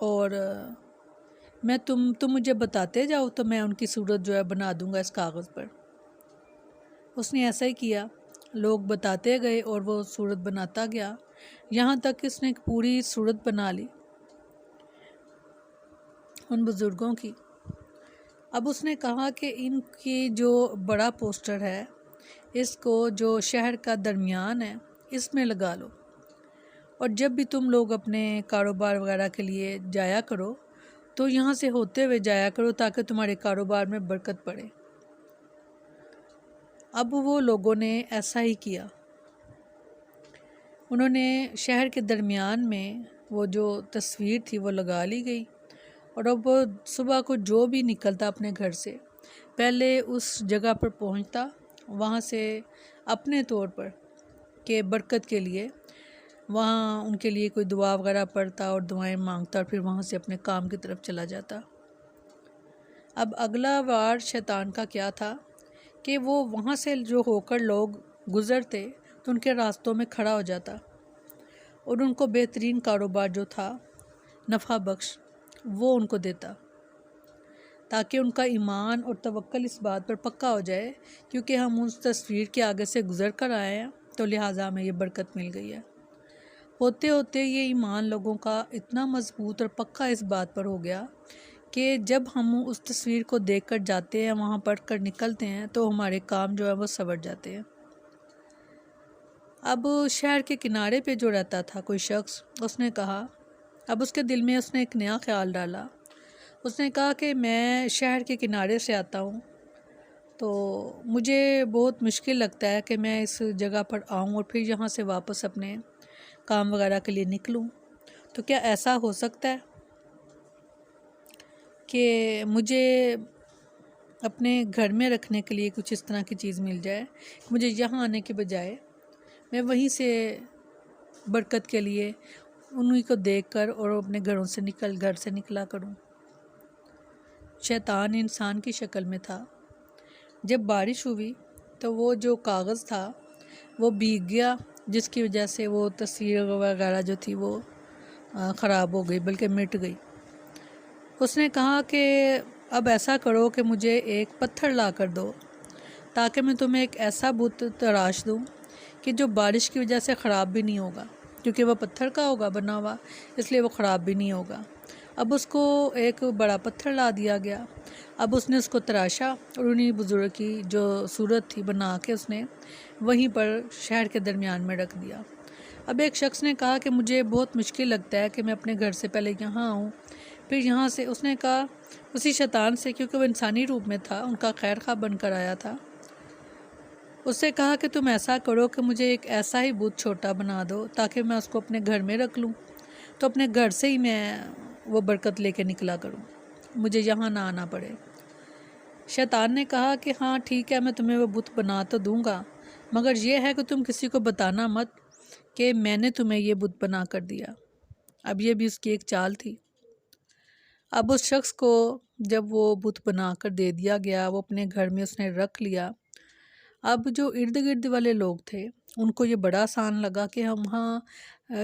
اور میں تم مجھے بتاتے جاؤ تو میں ان کی صورت جو ہے بنا دوں گا اس کاغذ پر۔ اس نے ایسا ہی کیا، لوگ بتاتے گئے اور وہ صورت بناتا گیا، یہاں تک کہ اس نے ایک پوری صورت بنا لی ان بزرگوں کی۔ اب اس نے کہا کہ ان کی جو بڑا پوسٹر ہے اس کو جو شہر کا درمیان ہے اس میں لگا لو، اور جب بھی تم لوگ اپنے کاروبار وغیرہ کے لیے جایا کرو تو یہاں سے ہوتے ہوئے جایا کرو تاکہ تمہارے کاروبار میں برکت پڑے۔ اب وہ لوگوں نے ایسا ہی کیا، انہوں نے شہر کے درمیان میں وہ جو تصویر تھی وہ لگا لی گئی، اور اب وہ صبح کو جو بھی نکلتا اپنے گھر سے پہلے اس جگہ پر پہنچتا، وہاں سے اپنے طور پر کہ برکت کے لیے وہاں ان کے لیے کوئی دعا وغیرہ پڑھتا اور دعائیں مانگتا، اور پھر وہاں سے اپنے کام کی طرف چلا جاتا۔ اب اگلا وار شیطان کا کیا تھا کہ وہ وہاں سے جو ہو کر لوگ گزرتے تو ان کے راستوں میں کھڑا ہو جاتا اور ان کو بہترین کاروبار جو تھا نفع بخش وہ ان کو دیتا، تاکہ ان کا ایمان اور توکل اس بات پر پکا ہو جائے کیونکہ ہم اس تصویر کے آگے سے گزر کر آئے ہیں تو لہٰذا ہمیں یہ برکت مل گئی ہے۔ ہوتے ہوتے یہ ایمان لوگوں کا اتنا مضبوط اور پکا اس بات پر ہو گیا کہ جب ہم اس تصویر کو دیکھ کر جاتے ہیں، وہاں پڑھ کر نکلتے ہیں تو ہمارے کام جو ہے وہ سنور جاتے ہیں۔ اب شہر کے کنارے پہ جو رہتا تھا کوئی شخص، اس نے کہا، اب اس کے دل میں اس نے ایک نیا خیال ڈالا، اس نے کہا کہ میں شہر کے کنارے سے آتا ہوں تو مجھے بہت مشکل لگتا ہے کہ میں اس جگہ پر آؤں اور پھر یہاں سے واپس اپنے کام وغیرہ کے لیے نکلوں، تو کیا ایسا ہو سکتا ہے کہ مجھے اپنے گھر میں رکھنے کے لیے کچھ اس طرح کی چیز مل جائے، مجھے یہاں آنے کے بجائے میں وہیں سے برکت کے لیے انہی کو دیکھ کر اور اپنے گھر سے نکلا کروں۔ شیطان انسان کی شکل میں تھا۔ جب بارش ہوئی تو وہ جو کاغذ تھا وہ بھیگ گیا، جس کی وجہ سے وہ تصویر وغیرہ جو تھی وہ خراب ہو گئی بلکہ مٹ گئی۔ اس نے کہا کہ اب ایسا کرو کہ مجھے ایک پتھر لا کر دو تاکہ میں تمہیں ایک ایسا بت تراش دوں کہ جو بارش کی وجہ سے خراب بھی نہیں ہوگا، کیونکہ وہ پتھر کا ہوگا بنا ہوا، اس لیے وہ خراب بھی نہیں ہوگا۔ اب اس کو ایک بڑا پتھر لا دیا گیا۔ اب اس نے اس کو تراشا اور انہی بزرگ کی جو صورت تھی بنا کے اس نے وہیں پر شہر کے درمیان میں رکھ دیا۔ اب ایک شخص نے کہا کہ مجھے بہت مشکل لگتا ہے کہ میں اپنے گھر سے پہلے یہاں آؤں، پھر یہاں سے، اس نے کہا اسی شیطان سے، کیونکہ وہ انسانی روپ میں تھا، ان کا خیر خواہ بن کر آیا تھا، اس سے کہا کہ تم ایسا کرو کہ مجھے ایک ایسا ہی بت چھوٹا بنا دو تاکہ میں اس کو اپنے گھر میں رکھ لوں، تو اپنے گھر سے ہی میں وہ برکت لے کے نکلا کروں، مجھے یہاں نہ آنا پڑے۔ شیطان نے کہا کہ ہاں ٹھیک ہے، میں تمہیں وہ بت بنا تو دوں گا، مگر یہ ہے کہ تم کسی کو بتانا مت کہ میں نے تمہیں یہ بت بنا کر دیا۔ اب یہ بھی اس کی ایک چال تھی۔ اب اس شخص کو جب وہ بت بنا کر دے دیا گیا، وہ اپنے گھر میں اس نے رکھ لیا۔ اب جو ارد گرد والے لوگ تھے ان کو یہ بڑا آسان لگا کہ ہم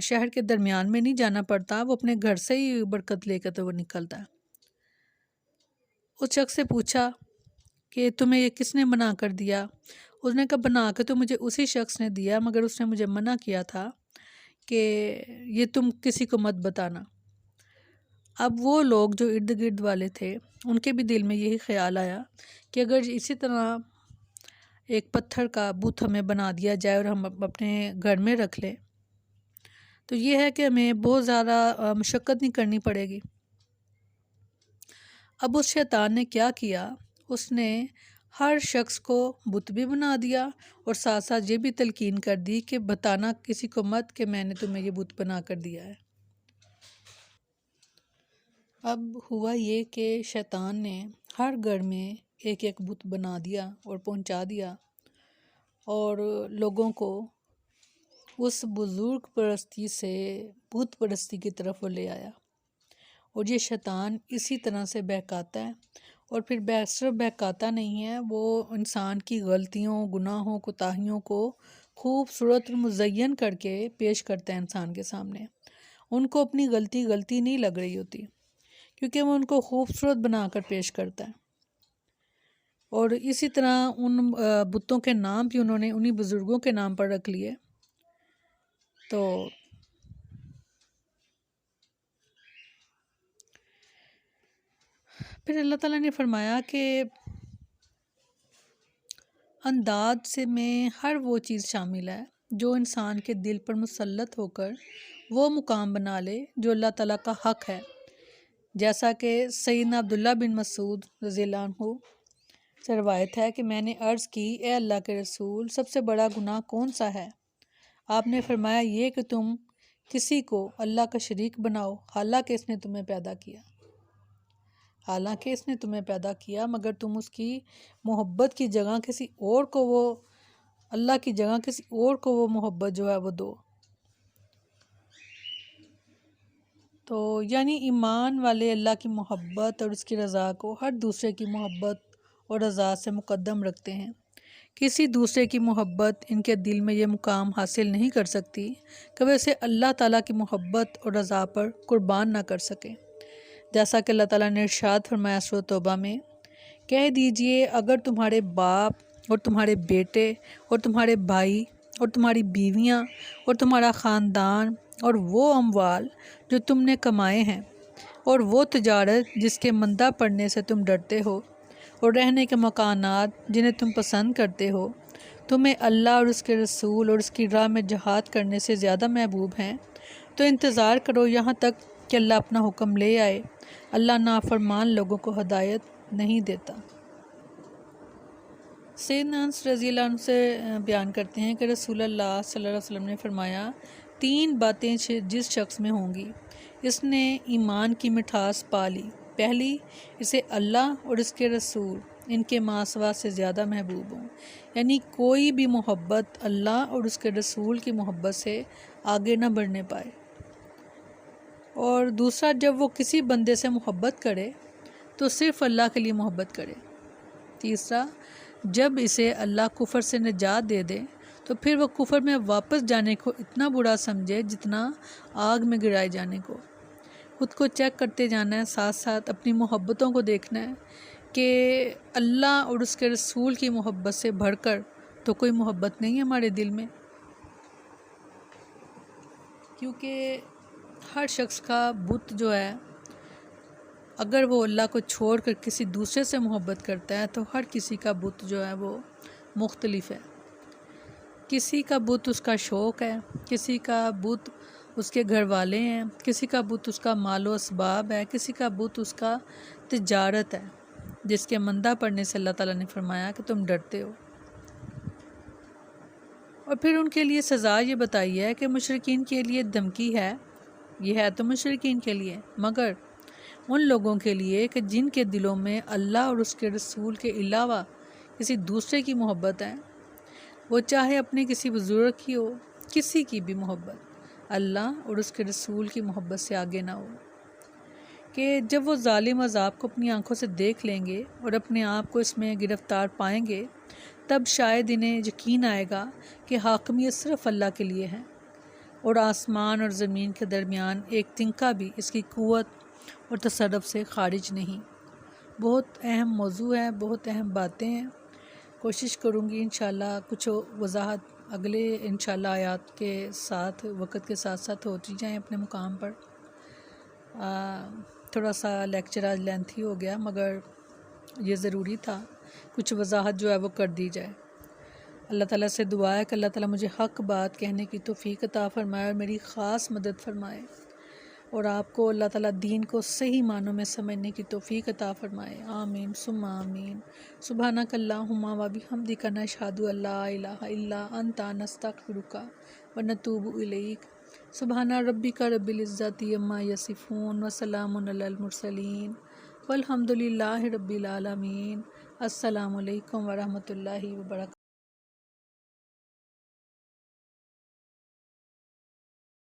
شہر کے درمیان میں نہیں جانا پڑتا، وہ اپنے گھر سے ہی برکت لے کر تو وہ نکلتا ہے۔ اس شخص سے پوچھا کہ تمہیں یہ کس نے بنا کر دیا؟ اس نے کہا بنا کے تو مجھے اسی شخص نے دیا، مگر اس نے مجھے منع کیا تھا کہ یہ تم کسی کو مت بتانا۔ اب وہ لوگ جو ارد گرد والے تھے ان کے بھی دل میں یہی خیال آیا کہ اگر اسی طرح ایک پتھر کا بت ہمیں بنا دیا جائے اور ہم اپنے گھر میں رکھ لیں تو یہ ہے کہ ہمیں بہت زیادہ مشقت نہیں کرنی پڑے گی۔ اب اس شیطان نے کیا کیا، اس نے ہر شخص کو بت بھی بنا دیا اور ساتھ ساتھ یہ بھی تلقین کر دی کہ بتانا کسی کو مت کہ میں نے تمہیں یہ بت بنا کر دیا ہے۔ اب ہوا یہ کہ شیطان نے ہر گھر میں ایک ایک بت بنا دیا اور پہنچا دیا، اور لوگوں کو اس بزرگ پرستی سے بت پرستی کی طرف وہ لے آیا، اور یہ شیطان اسی طرح سے بہکاتا ہے، اور پھر صرف بہکاتا نہیں ہے، وہ انسان کی غلطیوں، گناہوں، کوتاہیوں کو خوبصورت اور مزین کر کے پیش کرتا ہے انسان کے سامنے، ان کو اپنی غلطی نہیں لگ رہی ہوتی، کیونکہ وہ ان کو خوبصورت بنا کر پیش کرتا ہے۔ اور اسی طرح ان بتوں کے نام بھی انہوں نے انہی بزرگوں کے نام پر رکھ لیے۔ تو پھر اللہ تعالیٰ نے فرمایا کہ انداد سے میں ہر وہ چیز شامل ہے جو انسان کے دل پر مسلط ہو کر وہ مقام بنا لے جو اللہ تعالیٰ کا حق ہے، جیسا کہ سیدنا عبداللہ بن مسعود رضی اللہ عنہ سے روایت ہے کہ میں نے عرض کی، اے اللہ کے رسول، سب سے بڑا گناہ کون سا ہے؟ آپ نے فرمایا، یہ کہ تم کسی کو اللہ کا شریک بناؤ، حالانکہ اس نے تمہیں پیدا کیا مگر تم اس کی محبت کی جگہ کسی اور کو اللہ کی جگہ کسی اور کو وہ محبت جو ہے وہ دو۔ تو یعنی ایمان والے اللہ کی محبت اور اس کی رضا کو ہر دوسرے کی محبت اور رضا سے مقدم رکھتے ہیں۔ کسی دوسرے کی محبت ان کے دل میں یہ مقام حاصل نہیں کر سکتی کہ وہ اسے اللہ تعالیٰ کی محبت اور رضا پر قربان نہ کر سکیں، جیسا کہ اللہ تعالیٰ نے ارشاد فرمایا سورۃ توبہ میں، کہہ دیجئے اگر تمہارے باپ اور تمہارے بیٹے اور تمہارے بھائی اور تمہاری بیویاں اور تمہارا خاندان اور وہ اموال جو تم نے کمائے ہیں اور وہ تجارت جس کے مندہ پڑنے سے تم ڈرتے ہو اور رہنے کے مکانات جنہیں تم پسند کرتے ہو تمہیں اللہ اور اس کے رسول اور اس کی راہ میں جہاد کرنے سے زیادہ محبوب ہیں، تو انتظار کرو یہاں تک کہ اللہ اپنا حکم لے آئے۔ اللہ نافرمان لوگوں کو ہدایت نہیں دیتا۔ سیدنا انس رضی اللہ عنہ سے بیان کرتے ہیں کہ رسول اللہ صلی اللہ علیہ وسلم نے فرمایا، 3 باتیں جس شخص میں ہوں گی اس نے ایمان کی مٹھاس پا لی۔ پہلی، اسے اللہ اور اس کے رسول ان کے ماسوا سے زیادہ محبوب ہوں، یعنی کوئی بھی محبت اللہ اور اس کے رسول کی محبت سے آگے نہ بڑھنے پائے۔ اور دوسرا، جب وہ کسی بندے سے محبت کرے تو صرف اللہ کے لیے محبت کرے۔ تیسرا، جب اسے اللہ کفر سے نجات دے دے تو پھر وہ کفر میں واپس جانے کو اتنا برا سمجھے جتنا آگ میں گرائے جانے کو۔ خود کو چیک کرتے جانا ہے، ساتھ ساتھ اپنی محبتوں کو دیکھنا ہے کہ اللہ اور اس کے رسول کی محبت سے بڑھ کر تو کوئی محبت نہیں ہے ہمارے دل میں، کیونکہ ہر شخص کا بت جو ہے، اگر وہ اللہ کو چھوڑ کر کسی دوسرے سے محبت کرتا ہے تو ہر کسی کا بت جو ہے وہ مختلف ہے۔ کسی کا بت اس کا شوق ہے، کسی کا بت اس کے گھر والے ہیں، کسی کا بت اس کا مال و اسباب ہے، کسی کا بت اس کا تجارت ہے، جس کے مندہ پڑنے سے اللہ تعالیٰ نے فرمایا کہ تم ڈرتے ہو۔ اور پھر ان کے لیے سزا یہ بتائی ہے کہ مشرکین کے لیے دھمکی ہے، یہ ہے تو مشرکین کے لیے، مگر ان لوگوں کے لیے کہ جن کے دلوں میں اللہ اور اس کے رسول کے علاوہ کسی دوسرے کی محبت ہے، وہ چاہے اپنے کسی بزرگ کی ہو، کسی کی بھی محبت اللہ اور اس کے رسول کی محبت سے آگے نہ ہو، کہ جب وہ ظالم عذاب کو اپنی آنکھوں سے دیکھ لیں گے اور اپنے آپ کو اس میں گرفتار پائیں گے، تب شاید انہیں یقین آئے گا کہ حاکمیت صرف اللہ کے لیے ہے اور آسمان اور زمین کے درمیان ایک تنکا بھی اس کی قوت اور تصرف سے خارج نہیں۔ بہت اہم موضوع ہے، بہت اہم باتیں ہیں۔ کوشش کروں گی انشاءاللہ کچھ وضاحت اگلے انشاءاللہ آیات کے ساتھ وقت کے ساتھ ساتھ ہوتی جائیں اپنے مقام پر۔ تھوڑا سا لیکچر آج لینتھی ہو گیا، مگر یہ ضروری تھا کچھ وضاحت جو ہے وہ کر دی جائے۔ اللہ تعالیٰ سے دعا ہے کہ اللہ تعالیٰ مجھے حق بات کہنے کی توفیق عطا فرمائے اور میری خاص مدد فرمائے، اور آپ کو اللہ تعالیٰ دین کو صحیح معنوں میں سمجھنے کی توفیق عطا فرمائے۔ آمین ثم آمین۔ سبحانک اللہم و بحمدک نشہد ان لا الہ الا انت نستغفرک و نتوب الیک۔ سبحان ربک رب العزت عما یصفون وسلام علی المرسلین والحمد للہ رب العالمین۔ السلام علیکم ورحمۃ اللہ وبرکاتہ۔